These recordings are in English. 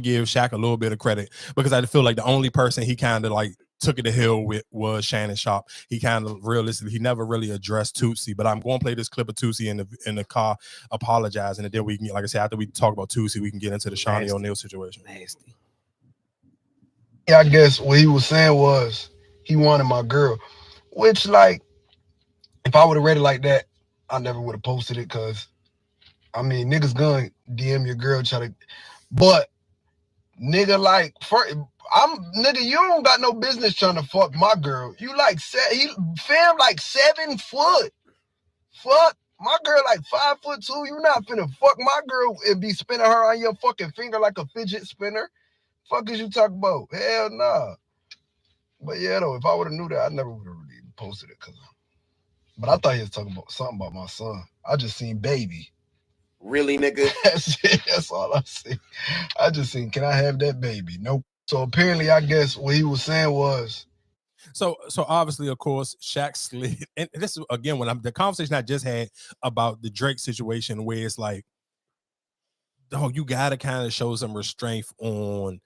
give Shaq a little bit of credit because I feel like the only person he kind of like took it to hell with was Shannon Sharp. He kind of realistically, he never really addressed Toosii, but I'm going to play this clip of Toosii in the car apologizing, and then we can, like I said, after we talk about Toosii, we can get into the Shaunie O'Neal situation. Nasty. Yeah, I guess what he was saying was he wanted my girl, which like, if I would have read it like that, I never would have posted it because, I mean, niggas gonna DM your girl, but nigga, like, nigga, you don't got no business trying to fuck my girl. You like, he fam like 7 foot. Fuck, my girl like 5'2". You not finna fuck my girl and be spinning her on your fucking finger like a fidget spinner. Fuck is you talking about? Hell nah. But yeah, though, if I would have knew that, I never would have really posted it. But I thought he was talking about something about my son. I just seen baby. Really, nigga? That's it. That's all I see. I just seen, can I have that baby? Nope. So apparently, I guess what he was saying was. So obviously, of course, Shaq slid. And this is, again, the conversation I just had about the Drake situation where it's like, oh, you got to kind of show some restraint on.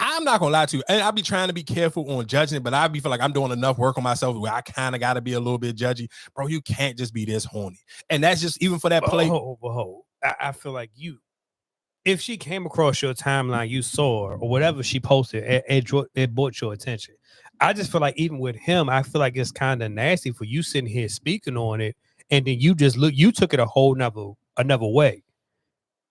I'm not gonna lie to you, and I'll be trying to be careful on judging it, but I be feel like I'm doing enough work on myself where I kind of got to be a little bit judgy, bro. You can't just be this horny, and that's just even for that play. I feel like if she came across your timeline, you saw her or whatever she posted, it brought your attention. I just feel like even with him, I feel like it's kind of nasty for you sitting here speaking on it, and then you took it a whole another way.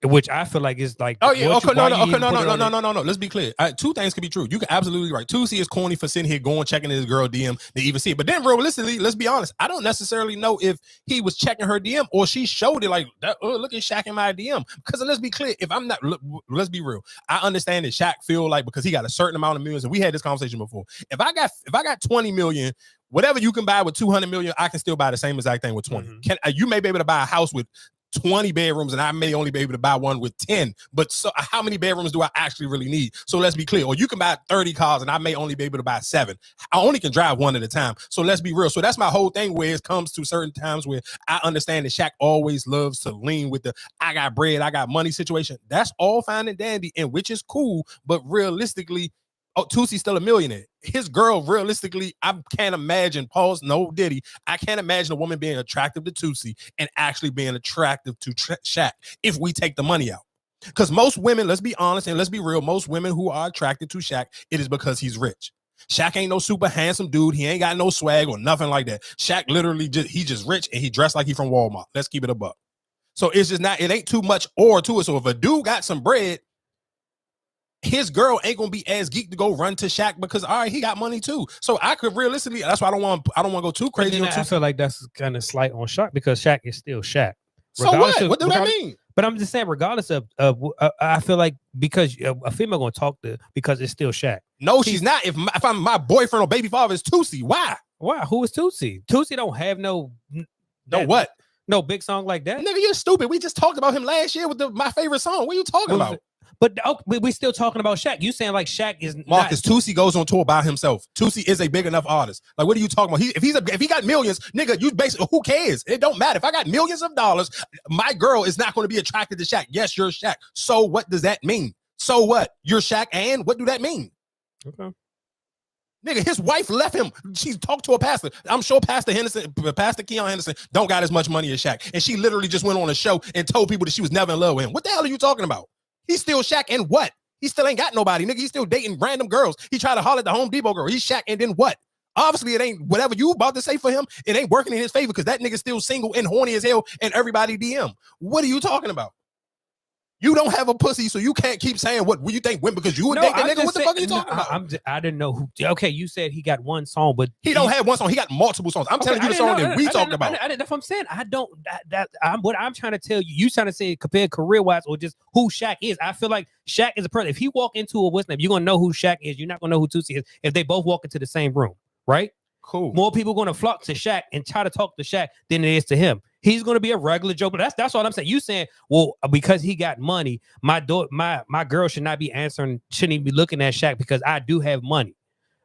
Which I feel like is like, oh yeah, okay, no. Let's be clear. Two things can be true. You can absolutely right. Toosii is corny for sitting here checking his girl DM to even see it. But then realistically, let's be honest. I don't necessarily know if he was checking her DM or she showed it like that. Oh, look at Shaq in my DM. Because let's be clear. If I'm not, let's be real. I understand that Shaq feel like because he got a certain amount of millions, and we had this conversation before. If I got 20 million. Whatever you can buy with 200 million, I can still buy the same exact thing with 20. Mm-hmm. You may be able to buy a house with 20 bedrooms and I may only be able to buy one with 10, but so how many bedrooms do I actually really need? So let's be clear. Or you can buy 30 cars and I may only be able to buy 7. I only can drive one at a time. So let's be real. So that's my whole thing where it comes to certain times where I understand that Shaq always loves to lean with the I got bread, I got money situation. That's all fine and dandy, and which is cool, but realistically, Toosie's still a millionaire. His girl, realistically, I can't imagine, pause, no Diddy, I can't imagine a woman being attractive to Toosii and actually being attractive to Shaq if we take the money out. Because most women, let's be honest and let's be real, most women who are attracted to Shaq, it is because he's rich. Shaq ain't no super handsome dude. He ain't got no swag or nothing like that. Shaq literally he's just rich and he dressed like he from Walmart. Let's keep it a buck. So it's just not, it ain't too much or to it. So if a dude got some bread, his girl ain't gonna be as geek to go run to Shaq because all right, he got money too. So I could realistically, that's why I don't want to go too crazy. I feel like that's kind of slight on Shaq because Shaq is still Shaq. So what do that mean? But I'm just saying, regardless of I feel like because a female gonna talk to because it's still Shaq. No, she's not. If I'm my boyfriend or baby father is Toosii, why? Why? Who is Toosii? Toosii don't have no what? No big song like that. Nigga, you're stupid. We just talked about him last year with my favorite song. What are you talking about? But we still talking about Shaq. You saying like Shaq is Marcus Toosii goes on tour by himself. Toosii is a big enough artist. Like, what are you talking about? If he got millions, nigga, you basically who cares? It don't matter. If I got millions of dollars, my girl is not going to be attracted to Shaq. Yes, you're Shaq. So what does that mean? So what? You're Shaq, and what do that mean? Okay. Nigga, his wife left him. She talked to a pastor. I'm sure Pastor Keon Henderson don't got as much money as Shaq. And she literally just went on a show and told people that she was never in love with him. What the hell are you talking about? He's still Shaq and what? He still ain't got nobody, nigga. He's still dating random girls. He tried to holler at the Home Depot girl. He's Shaq and then what? Obviously, it ain't whatever you about to say for him. It ain't working in his favor because that nigga's still single and horny as hell and everybody DM. What are you talking about? You don't have a pussy, so you can't keep saying what you think when because you would date that nigga. What the fuck are you talking about? I didn't know who. Okay, you said he got one song, but he don't have one song. He got multiple songs. I'm telling you the song that we talked about. That's what I'm saying. I don't. What I'm trying to tell you. You trying to say compare career wise or just who Shaq is? I feel like Shaq is a person. If he walk into a what's name, you're gonna know who Shaq is. You're not gonna know who Toosii is if they both walk into the same room, right? Cool. More people gonna flock to Shaq and try to talk to Shaq than it is to him. He's gonna be a regular Joe, but that's what I'm saying. You saying, well, because he got money, my girl should not be answering, shouldn't even be looking at Shaq because I do have money.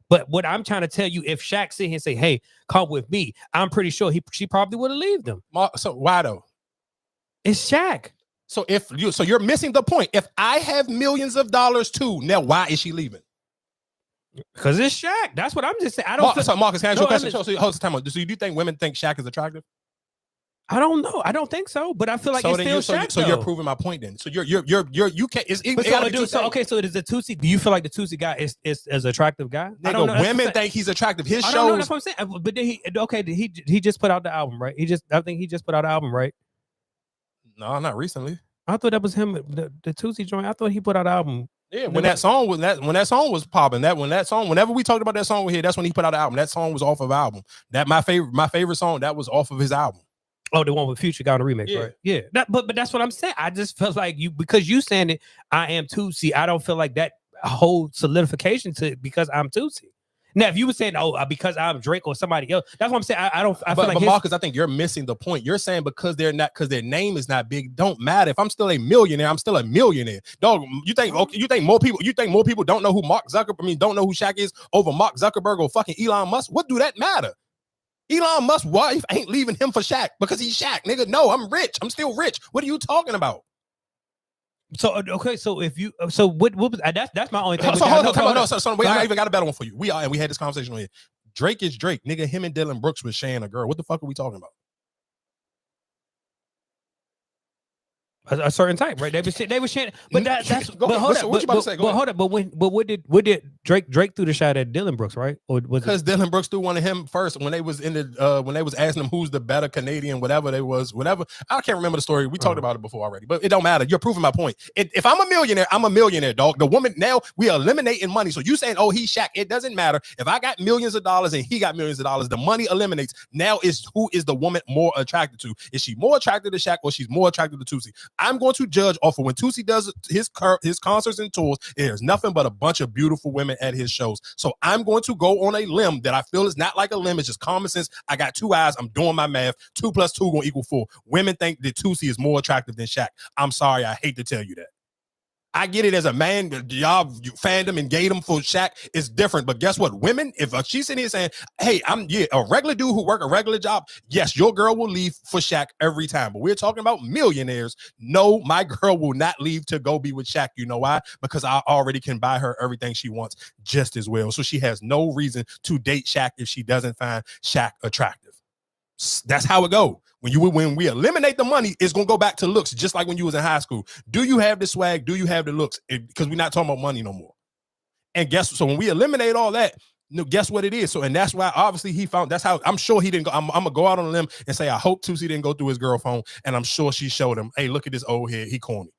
But what I'm trying to tell you, if Shaq sit here and say, "Hey, come with me," I'm pretty sure she probably would have left him. So why though? It's Shaq. So you're missing the point. If I have millions of dollars too, now why is she leaving? Because it's Shaq. That's what I'm just saying. I don't. So Marcus, can I ask you a question? So do you think women think Shaq is attractive? I don't know. I don't think so. But I feel like it's still Shaq. So you're proving my point then. So you can't. So it is a Toosii. Do you feel like the Toosii guy is an attractive guy? Nigga, I don't know. Women think he's attractive. His shows. That's what I'm saying. But then he just put out the album, right? I think he just put out the album, right? No, not recently. I thought that was him. The Toosii joint. I thought he put out an album. Yeah, when that song was popping, whenever we talked about that song here, that's when he put out the album. That song was off of album. That my favorite song, that was off of his album. Oh, the one with Future got on the remix, right? Yeah. But that's what I'm saying. I just felt like because you saying it, I am Toosii. I don't feel like that whole solidification to it because I'm Toosii. Now, if you were saying, because I'm Drake or somebody else, that's what I'm saying. I feel like Marcus, I think you're missing the point. You're saying because their name is not big, don't matter. If I'm still a millionaire, I'm still a millionaire. Dog, you think more people don't know who don't know who Shaq is over Mark Zuckerberg or fucking Elon Musk? What do that matter? Elon Musk's wife ain't leaving him for Shaq because he's Shaq, nigga. No, I'm rich. I'm still rich. What are you talking about? So okay, so if you what was that's my only thing. So I even got a better one for you. We had this conversation on here. Drake is Drake, nigga. Him and Dylan Brooks was sharing a girl. What the fuck are we talking about? A certain type, right? They were sharing, but that's. But hold up. What you about to say? But hold up. But what did Drake threw the shot at Dylan Brooks, right? Or was because Dylan Brooks threw one of him first when they was when they was asking him who's the better Canadian, whatever. I can't remember the story. We talked about it before already, but it don't matter. You're proving my point. If I'm a millionaire, dog. The woman now we are eliminating money. So you saying, he's Shaq? It doesn't matter. If I got millions of dollars and he got millions of dollars, the money eliminates. Now is who is the woman more attracted to? Is she more attracted to Shaq or she's more attracted to Toosii? I'm going to judge off of when Toosii does his concerts and tours. There's nothing but a bunch of beautiful women at his shows. So I'm going to go on a limb that I feel is not like a limb. It's just common sense. I got two eyes. I'm doing my math. 2 + 2 gonna equal 4. Women think that Toosii is more attractive than Shaq. I'm sorry. I hate to tell you that. I get it as a man, y'all fandom and gaydom for Shaq is different. But guess what? Women, if she's sitting here saying, hey, I'm a regular dude who work a regular job, yes, your girl will leave for Shaq every time. But we're talking about millionaires. No, my girl will not leave to go be with Shaq. You know why? Because I already can buy her everything she wants just as well. So she has no reason to date Shaq if she doesn't find Shaq attractive. That's how it goes. When we eliminate the money, it's gonna go back to looks, just like when you was in high school. Do you have the swag? Do you have the looks? Because we're not talking about money no more. And so when we eliminate all that, guess what it is? So, and that's why obviously he found. That's how I'm sure he didn't go. I'm gonna go out on a limb and say I hope Toosii didn't go through his girl phone, and I'm sure she showed him, hey, look at this old head, he corny.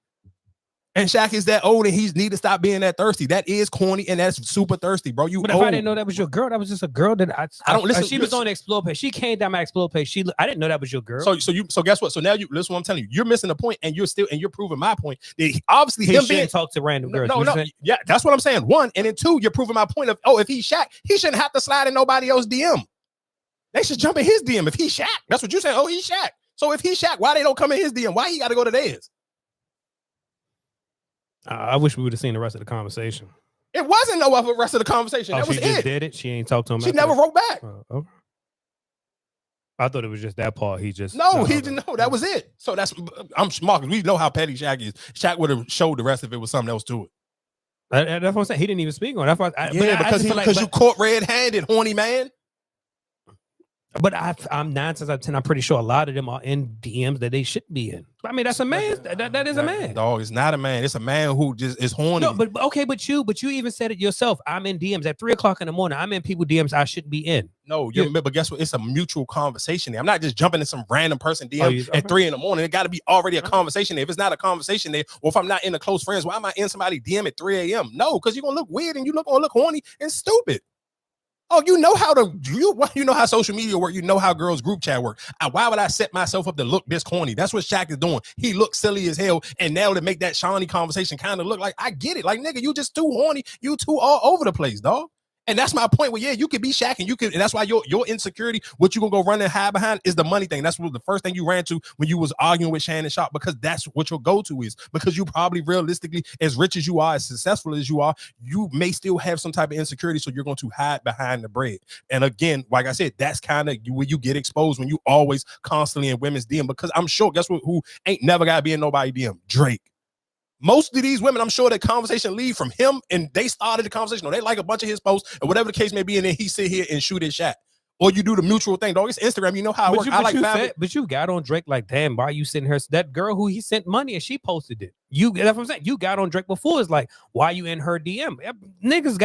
And Shaq is that old and he need to stop being that thirsty. That is corny and that's super thirsty, bro. But if I didn't know that was your girl, that was just a girl that I don't listen. She was on the Explore page. She came down my Explore page. I didn't know that was your girl. So guess what? So now listen what I'm telling you. You're missing the point and you're proving my point. That obviously him being talk to random girls. No. Yeah, that's what I'm saying. 1, and then 2, you're proving my point of if he's Shaq, he shouldn't have to slide in nobody else's DM. They should jump in his DM if he's Shaq. That's what you're saying. Oh, he's Shaq. So if he's Shaq, why they don't come in his DM? Why he got to go to theirs? I wish we would have seen the rest of the conversation. It wasn't no other rest of the conversation. That was it. She just did it. She ain't talked to him. She never wrote back. Okay. I thought it was just that part. He didn't know. That was it. So I'm Marcus. We know how petty Shaq is. Shaq would have showed the rest if it was something else to it. That's what I'm saying. He didn't even speak on it. Because you caught red-handed, horny man. But I'm 9 times out of 10. I'm pretty sure a lot of them are in DMs that they should be in. I mean, that's a man. That is a man. Dog, it's not a man. It's a man who just is horny. No, but you even said it yourself. I'm in DMs at 3 o'clock in the morning. I'm in people DMs I shouldn't be in. No, but guess what? It's a mutual conversation there. I'm not just jumping in some random person DM at 3 in the morning. It got to be already a conversation there. If it's not a conversation there, or if I'm not in the close friends, why am I in somebody DM at 3 a.m.? No, because you're gonna look weird and gonna look horny and stupid. Oh, you know how social media work. You know how girls group chat work. Why would I set myself up to look this corny? That's what Shaq is doing. He looks silly as hell. And now to make that Shaunie conversation kind of look like, I get it. Like, nigga, you just too horny. You too all over the place, dog. And that's my point. Well, yeah, you could be Shaq, and that's why your insecurity, what you gonna go run and hide behind, is the money thing. That's what the first thing you ran to when you was arguing with Shannon Sharp, because that's what your go-to is. Because you probably realistically, as rich as you are, as successful as you are, you may still have some type of insecurity, so you're going to hide behind the bread. And again, like I said, that's kind of where you get exposed, when you always constantly in women's DM. Because I'm sure, guess what? Who ain't never got to be in nobody DM? Drake. Most of these women, I'm sure that conversation lead from him, and they started the conversation, or they like a bunch of his posts, or whatever the case may be, and then he sit here and shoot his shot. Or you do the mutual thing, dog. It's Instagram. You know how it works. But you got on Drake like, damn, why are you sending her? That girl who he sent money and she posted it. That's what I'm saying. You got on Drake before. It's like, why you in her DM? Niggas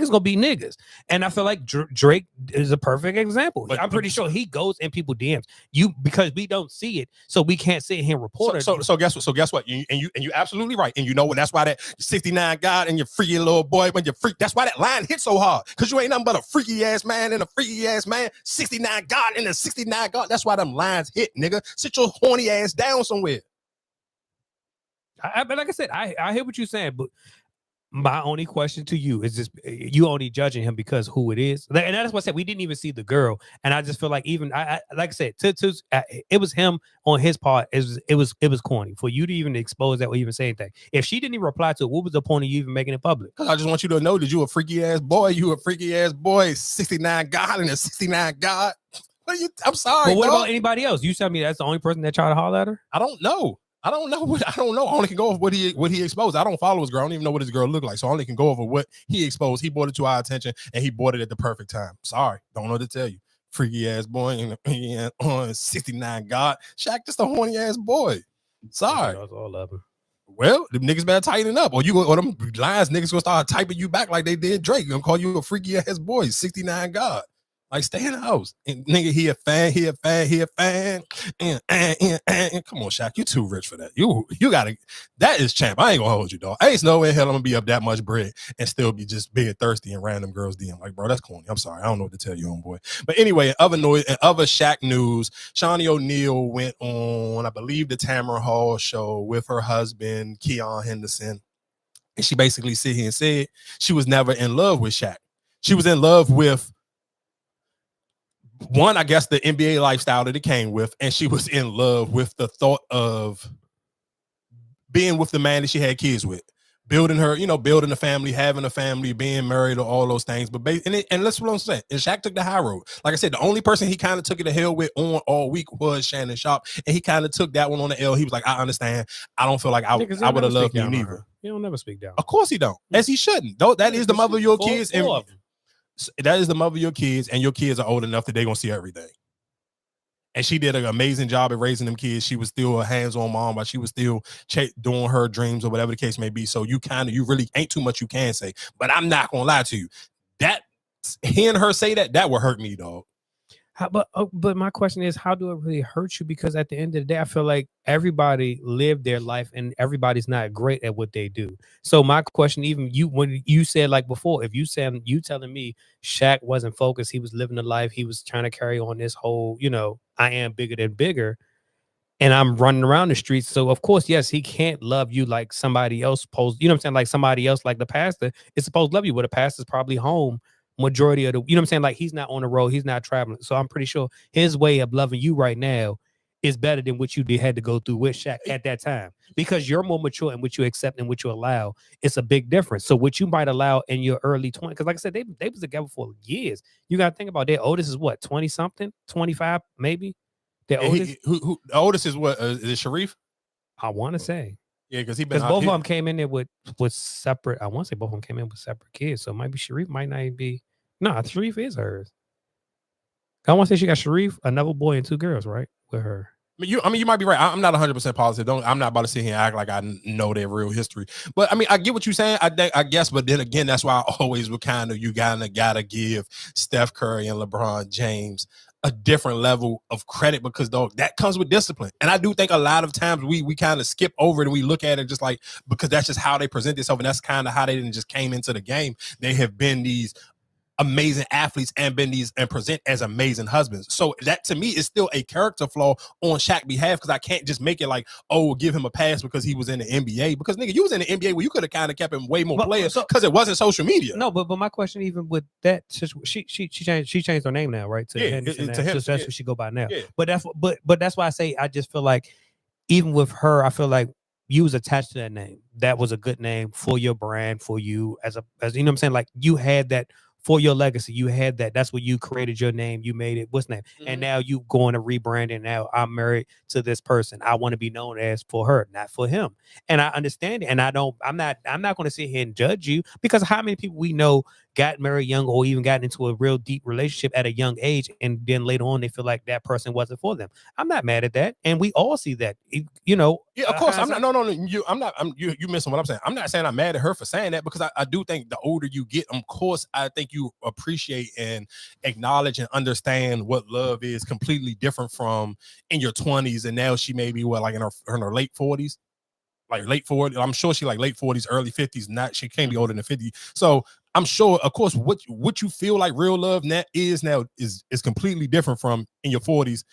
gonna be niggas. And I feel like Drake is a perfect example. I'm pretty sure he goes in people DMs. Because we don't see it, so we can't sit here and report it. So guess what? So guess what? You absolutely right. And you know what? That's why that 69 God and your freaky little boy, when you freak, that's why that line hit so hard. Because you ain't nothing but a freaky ass man and a freaky ass man. 69 God and a 69 God. That's why them lines hit, nigga. Sit your horny ass down somewhere. But like I said, I hear what you're saying, but my only question to you is just, you only judging him because who it is. And that's what I said. We didn't even see the girl. And I just feel like, even I like I said, it was him on his part. It was corny for you to even expose that or even say anything. If she didn't even reply to it, what was the point of you even making it public? Because I just want you to know that you a freaky ass boy. You a freaky ass boy. 69 God and a 69 God. I'm sorry. But what about anybody else? You tell me that's the only person that tried to holler at her? I don't know. I only can go over what he exposed. I don't follow his girl. I don't even know what his girl looked like. So I only can go over what he exposed. He brought it to our attention, and he brought it at the perfect time. Sorry. Don't know what to tell you. Freaky ass boy and on 69 God. Shaq just a horny ass boy. Sorry. That's all of him. Well, them niggas better tighten up, or them lines niggas gonna start typing you back like they did Drake. Gonna call you a freaky ass boy, 69 God. Like, stay in the house. And nigga, he a fan. And come on, Shaq, you too rich for that. You gotta, that is champ. I ain't gonna hold you, dog. I ain't no way in hell I'm gonna be up that much bread and still be just being thirsty and random girls DM. Like, bro, that's corny. I'm sorry. I don't know what to tell you, homeboy. But anyway, in other Shaq news, Shaunie O'Neal went on, I believe, the Tamara Hall show with her husband, Shaunie Henderson. And she basically sit here and said she was never in love with Shaq. She was in love with, one, I guess, the NBA lifestyle that it came with, and she was in love with the thought of being with the man that she had kids with, building a family, having a family, being married, or all those things. But and that's what I'm saying. And Shaq took the high road. Like I said, the only person he kind of took it to hell with on all week was Shannon Sharp, and he kind of took that one on the L. He was like, I understand. I don't feel like I would have loved you neither. He don't never speak down. Of course he don't, as he shouldn't. Though that is the mother of your kids, and that is the mother of your kids, and your kids are old enough that they're gonna see everything. And she did an amazing job at raising them kids. She was still a hands-on mom, but she was still doing her dreams or whatever the case may be. So you really ain't too much you can say. But I'm not gonna lie to you. That, hearing her say that would hurt me, dog. But my question is, how do it really hurt you? Because at the end of the day, I feel like everybody lived their life and everybody's not great at what they do. So my question, even when you said, like before, if you telling me Shaq wasn't focused, he was living a life, he was trying to carry on this whole, I am bigger than bigger, and I'm running around the streets. So of course, yes, he can't love you like somebody else supposed, you know what I'm saying? Like somebody else, like the pastor is supposed to love you, but the pastor's probably home majority of the, you know what I'm saying? Like, he's not on the road, he's not traveling. So I'm pretty sure his way of loving you right now is better than what you had to go through with Shaq at that time, because you're more mature and what you accept and what you allow. It's a big difference. So what you might allow in your early 20s, because like I said, they was together for years. You got to think about their oldest is what, 20 something, 25 maybe. Their oldest. Who the oldest is what? Is it Sharif? I want to say. Yeah, because both of them came in there with separate. I want to say both of them came in with separate kids. So it might be Sharif, might not even be. No, Sharif is hers. I want to say she got Sharif, another boy, and 2 girls, right? With her. You might be right. I'm not 100% positive. I'm not about to sit here and act like I know their real history. But I mean, I get what you're saying. I guess, but then again, that's why I always would you gotta give Steph Curry and LeBron James a different level of credit, because dog, that comes with discipline. And I do think a lot of times we kind of skip over it and we look at it just like, because that's just how they present themselves, and that's kind of how they didn't just came into the game. They have been these amazing athletes and been these and present as amazing husbands. So that to me is still a character flaw on Shaq's behalf, because I can't just make it like, oh, give him a pass because he was in the NBA. Because nigga, you was in the NBA where you could have kind of kept him way more players because it wasn't social media. No, but my question, even with that, she changed her name now, right? To Henderson. So that's what she go by now. Yeah. But that's why I say I just feel like even with her, I feel like you was attached to that name. That was a good name for your brand, for you as you know what I'm saying? Like you had that for your legacy. You had that. That's what you created your name. You made it. What's name? Mm-hmm. And now you going to rebrand it. Now I'm married to this person. I want to be known as for her, not for him. And I understand it. And I'm not going to sit here and judge you, because how many people we know got married young or even got into a real deep relationship at a young age, and then later on they feel like that person wasn't for them. I'm not mad at that, and we all see that. You know. Yeah, of course. I'm not. No. You missing what I'm saying. I'm not saying I'm mad at her for saying that, because I do think the older you get, of course, I think you appreciate and acknowledge and understand what love is completely different from in your 20s, and now she may be like in her late 40s. Like late 40s, I'm sure she like late 40s, early 50s. Not she can't be older than 50. So I'm sure, of course, what you feel like real love now is completely different from in your 40s.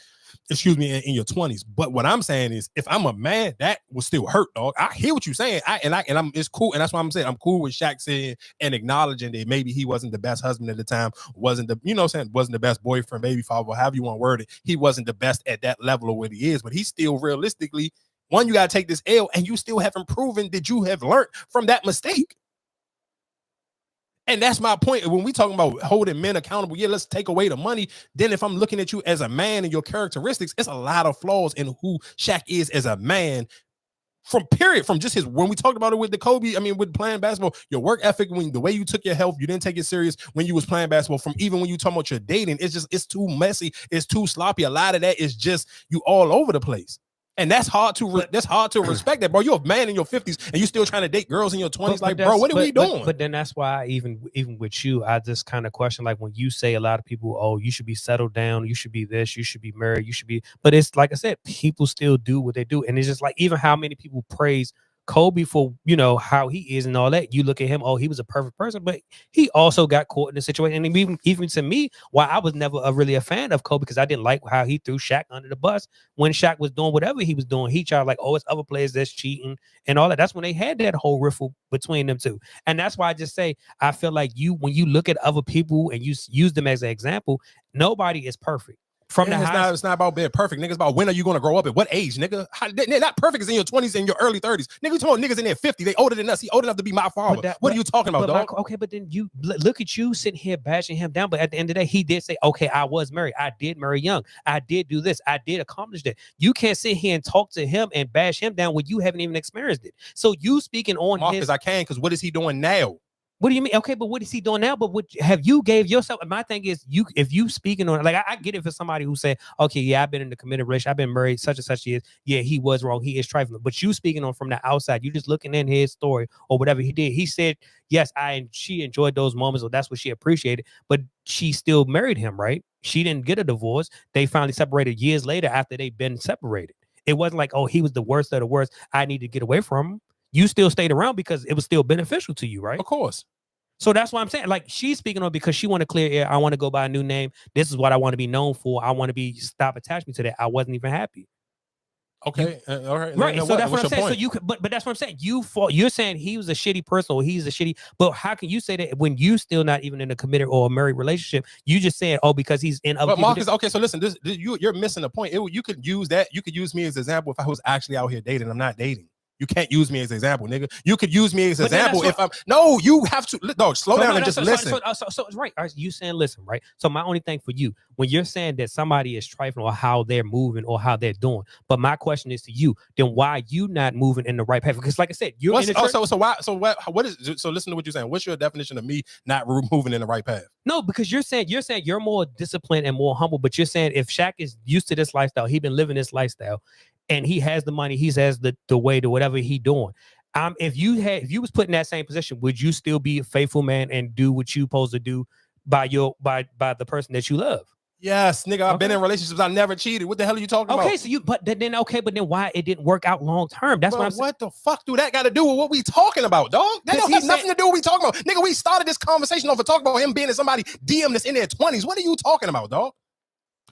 Excuse me, in your 20s. But what I'm saying is, if I'm a man, that will still hurt, dog. I hear what you're saying. It's cool, and that's why I'm saying I'm cool with Shaq saying and acknowledging that maybe he wasn't the best husband at the time, wasn't the best boyfriend, baby father, however you want to word it. He wasn't the best at that level of what he is, but he's still realistically. One, you got to take this L, and you still haven't proven that you have learned from that mistake. And that's my point. When we talking about holding men accountable, yeah, let's take away the money. Then if I'm looking at you as a man and your characteristics, it's a lot of flaws in who Shaq is as a man. From just his, when we talked about it with the Kobe, with playing basketball, your work ethic, the way you took your health, you didn't take it serious when you was playing basketball. From even when you talking about your dating, it's too messy, it's too sloppy. A lot of that is just you all over the place. And that's hard to respect that, bro. You're a man in your 50s and you still trying to date girls in your 20s. Like, bro, what are we doing? But then that's why even with you, I just kind of question, like when you say a lot of people, oh, you should be settled down, you should be this, you should be married, you should be. But it's like I said, people still do what they do. And it's just like even how many people praise Kobe for, how he is and all that. You look at him, oh, he was a perfect person, but he also got caught in a situation. And even to me, why I was never really a fan of Kobe, because I didn't like how he threw Shaq under the bus when Shaq was doing whatever he was doing. He tried like, oh, it's other players that's cheating and all that. That's when they had that whole riffle between them two. And that's why I just say, I feel like when you look at other people and you use them as an example, nobody is perfect. It's not about being perfect, nigga. It's about when are you going to grow up? At what age, nigga? They're not perfect is in your 20s and your early 30s. Nigga, you talking about niggas in their 50s. They older than us. He old enough to be my father. What are you talking about, dog? Okay, but then you look at you sitting here bashing him down. But at the end of the day, he did say, okay, I was married. I did marry young. I did do this. I did accomplish that. You can't sit here and talk to him and bash him down when you haven't even experienced it. So you speaking on Marcus, I can, because what is he doing now? What do you mean? Okay, but what is he doing now? But what have you gave yourself? My thing is, if you speaking on it, like I get it for somebody who said, okay, yeah, I've been in a committed relationship, I've been married such and such years. Yeah, he was wrong. He is trifling. But you speaking on from the outside, you just looking in his story or whatever he did. He said, yes, she enjoyed those moments, or that's what she appreciated. But she still married him, right? She didn't get a divorce. They finally separated years later after they've been separated. It wasn't like, oh, he was the worst of the worst. I need to get away from him. You still stayed around because it was still beneficial to you, right? Of course. So that's why I'm saying, like, she's speaking on because she want to clear air. I want to go by a new name. This is what I want to be known for. I want to stop attaching to that. I wasn't even happy. Okay, all right, right. So that's what I'm saying. Point? So you could, but that's what I'm saying. You're saying he was a shitty person, or he's a shitty. But how can you say that when you still not even in a committed or a married relationship? You just saying, oh, because he's in. But Marcus, okay. So listen, you're missing the point. You could use that. You could use me as an example if I was actually out here dating. I'm not dating. You can't use me as an example, nigga. You could use me as an example if I'm. No, you have to. Dog, slow down and just listen. So right. You saying listen, right? So my only thing for you, when you're saying that somebody is trifling or how they're moving or how they're doing, but my question is to you, then why you not moving in the right path? Because like I said, you're in the so listen to what you're saying. What's your definition of me not moving in the right path? No, because you're saying you're more disciplined and more humble, but you're saying if Shaq is used to this lifestyle, he's been living this lifestyle, and he has the money, he has the way to whatever he doing. If you was put in that same position, would you still be a faithful man and do what you supposed to do by the person that you love? Yes, nigga, I've been in relationships. I never cheated. What the hell are you talking about? Okay, so but then why it didn't work out long term? That's what I'm saying. What the fuck do that got to do with what we talking about, dog? That don't have nothing to do with what we talking about. Nigga, we started this conversation off of talking about him being in somebody DM that's in their 20s. What are you talking about, dog?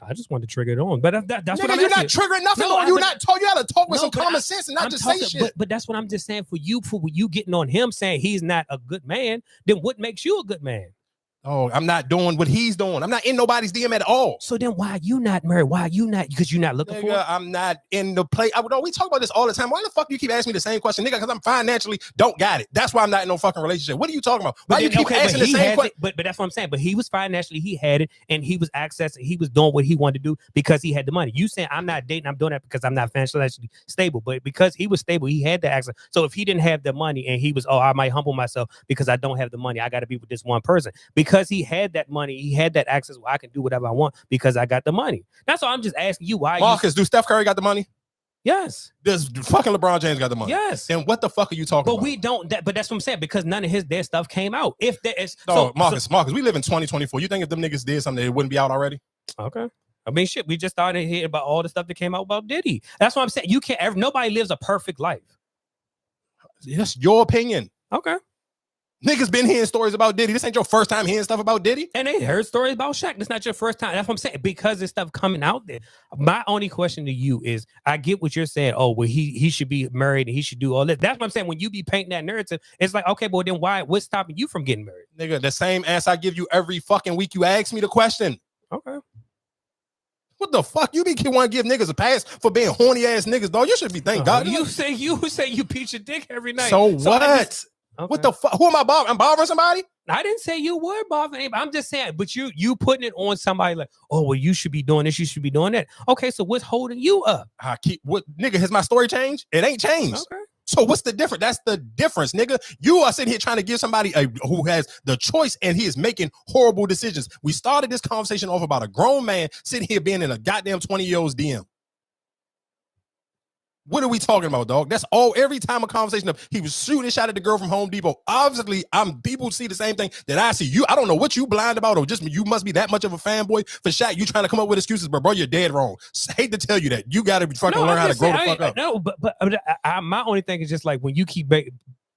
I just wanted to trigger it on, but that's nigga, what I'm you're not triggering nothing. No, you got to talk with some common sense and not just say shit. But that's what I'm just saying for you getting on him saying he's not a good man. Then what makes you a good man? Oh, I'm not doing what he's doing. I'm not in nobody's DM at all. So then why are you not married? Why are you not? Because you're not looking for it? I'm not in the play. We talk about this all the time. Why the fuck you keep asking me the same question, nigga? Because I'm financially don't got it. That's why I'm not in no fucking relationship. What are you talking about? Why you keep asking the same question? But that's what I'm saying. But he was financially, he had it, and he was accessing, he was doing what he wanted to do because he had the money. You saying I'm not dating, I'm doing that because I'm not financially stable. But because he was stable, he had the access. So if he didn't have the money and he was, I might humble myself because I don't have the money. I got to be with this one person. Because he had that money, he had that access where I can do whatever I want because I got the money. That's all. I'm just asking you why. Marcus, do Steph Curry got the money? Yes. Does fucking LeBron James got the money? Yes. Then what the fuck are you talking about? But we don't. But that's what I'm saying, because none of their stuff came out. If there is, Marcus, we live in 2024. You think if them niggas did something, it wouldn't be out already? Okay. I mean, shit. We just started hearing about all the stuff that came out about Diddy. That's what I'm saying. You can't. Nobody lives a perfect life. That's your opinion. Okay. Niggas been hearing stories about Diddy. This ain't your first time hearing stuff about Diddy. And they heard stories about Shaq. This not your first time. That's what I'm saying. Because there's stuff coming out there. My only question to you is, I get what you're saying. Oh, well, he should be married and he should do all this. That's what I'm saying. When you be painting that narrative, it's like, okay, well, then what's stopping you from getting married? Nigga, the same answer I give you every fucking week you ask me the question. Okay. What the fuck? You want to give niggas a pass for being horny ass niggas, dog? You should be thank God. You say you beat your dick every night. So what? Okay. What the fuck? Who am I bothering? I'm bothering somebody? I didn't say you were bothering anybody. I'm just saying, but you putting it on somebody like, oh, well, you should be doing this, you should be doing that. Okay, so what's holding you up? Nigga, has my story changed? It ain't changed. Okay. So what's the difference? That's the difference, nigga. You are sitting here trying to give somebody who has the choice and he is making horrible decisions. We started this conversation off about a grown man sitting here being in a goddamn 20-year-old's DM. What are we talking about, dog? That's all. Every time a conversation of he was shooting a shot at the girl from Home Depot. Obviously, people see the same thing that I see. I don't know what you blind about, or just you must be that much of a fanboy for Shaq. You trying to come up with excuses, but bro, you're dead wrong. I hate to tell you that. You got to fucking learn how to grow the fuck up. No, but my only thing is just like when you keep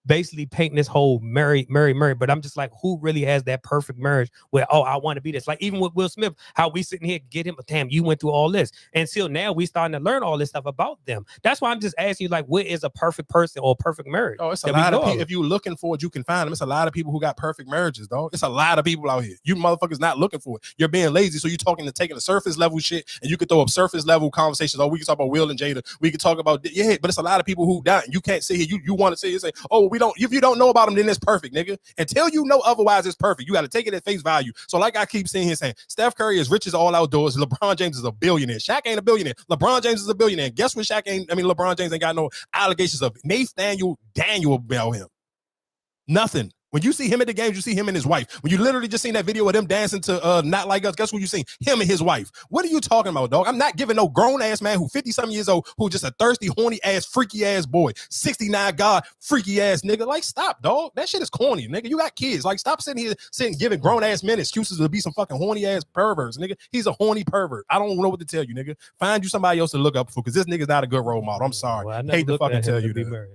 basically painting this whole marry, but I'm just like, who really has that perfect marriage where, I want to be this? Like even with Will Smith, how we sitting here get him, damn, you went through all this, and still now we starting to learn all this stuff about them. That's why I'm just asking you, like, what is a perfect person or perfect marriage? Oh, it's a lot of people. If you're looking for it, you can find them. It's a lot of people who got perfect marriages, dog. It's a lot of people out here. You motherfuckers not looking for it. You're being lazy, so you're taking the surface level shit, and you can throw up surface level conversations. Oh, we can talk about Will and Jada. We can talk about but it's a lot of people who die. You can't sit here. You want to sit here and say, oh, we don't. If you don't know about them, then it's perfect, nigga. Until you know otherwise, it's perfect. You got to take it at face value. So like I keep saying here, saying Steph Curry is rich as all outdoors. LeBron James is a billionaire. Shaq ain't a billionaire. LeBron James is a billionaire. Guess what? LeBron James ain't got no allegations of Nathaniel Daniel about him. Nothing. When you see him at the games, you see him and his wife. When you literally just seen that video of them dancing to Not Like Us, guess what you seen? Him and his wife. What are you talking about, dog? I'm not giving no grown-ass man who 50-something years old, who just a thirsty, horny-ass, freaky-ass boy. 69 God, freaky-ass nigga. Like, stop, dog. That shit is corny, nigga. You got kids. Like, stop sitting giving grown-ass men excuses to be some fucking horny-ass perverts, nigga. He's a horny pervert. I don't know what to tell you, nigga. Find you somebody else to look up for, because this nigga's not a good role model. I'm sorry. Well, hate to fucking tell you that. Married.